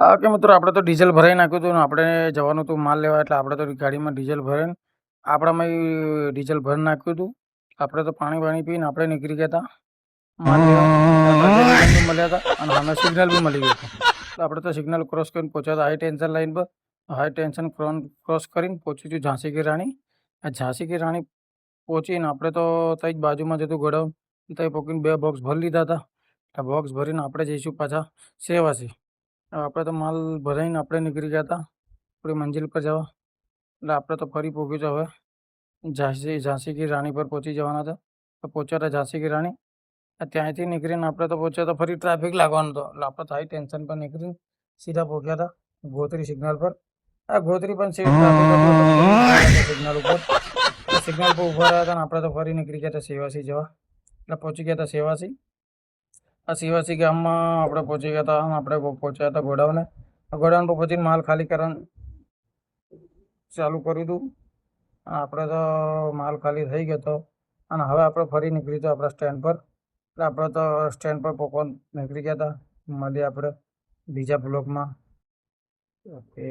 હા કે મિત્રો આપણે તો ડીઝલ ભરાઈ નાખ્યું હતું ને આપણે જવાનું હતું માલ લેવા, એટલે આપણે તો ગાડીમાં ડીઝલ ભરાઈને આપણામાં ડીઝલ ભરી નાખ્યું હતું. આપણે તો પાણી પીને આપણે નીકળી ગયા હતા માલ લેવા. આપણે બી મળ્યા હતા અને સામે સિગ્નલ બી મળી ગયું હતું. એટલે આપણે તો સિગ્નલ ક્રોસ કરીને પહોંચ્યા હતા હાઈ ટેન્શન લાઈન પર. હાઈ ટેન્શન ક્રોસ કરીને પહોંચ્યું હતું ઝાંસી કી રાણી. આ ઝાંસી કી રાણી પહોંચીને આપણે તો ત્યાં જ બાજુમાં જતું ગોડાઉન, ત્યાં પહોંચીને 2 બોક્સ ભરી લીધા હતા. એટલે બોક્સ ભરીને આપણે જઈશું પાછા સેવાસી. આપણે તો માલ ભરાઈને આપણે નીકળી ગયા હતા આપણી મંજિલ પર જવા. એટલે આપણે તો ફરી પહોંચ્યું છે હવે ઝાંસી કી રાણી પર પહોંચી જવાના હતા. તો પહોંચ્યા હતા ઝાંસી કી રાણી. ત્યાંથી નીકળીને આપણે તો પહોંચ્યા તો ફરી ટ્રાફિક લાગવાનો હતો. એટલે આપણે તો હાઈ ટેન્શન પર નીકળીને સીધા પહોંચ્યા હતા ગોત્રી સિગ્નલ પર. આ ગોત્રી પણ સિગ્નલ ઉપર સિગ્નલ પર ઊભા રહ્યા હતા અને આપણે તો ફરી નીકળી ગયા હતા સેવાસી જવા. એટલે પહોંચી ગયા હતા સેવાસી. આ સેવાસી ગામમાં આપણે પહોંચી ગયા હતા અને આપણે પહોંચ્યા હતા ગોડાઉને. ગોડાઉન પર પહોંચીને માલ ખાલી કરવાનું ચાલુ કર્યું હતું. આપણે તો માલ ખાલી થઈ ગયો હતો અને હવે આપણે ફરી નીકળી તો આપણા સ્ટેન્ડ પર. એટલે આપણે તો સ્ટેન્ડ પર પહોંચવા નીકળી ગયા હતા. મળીએ આપણે બીજા બ્લોકમાં. ઓકે.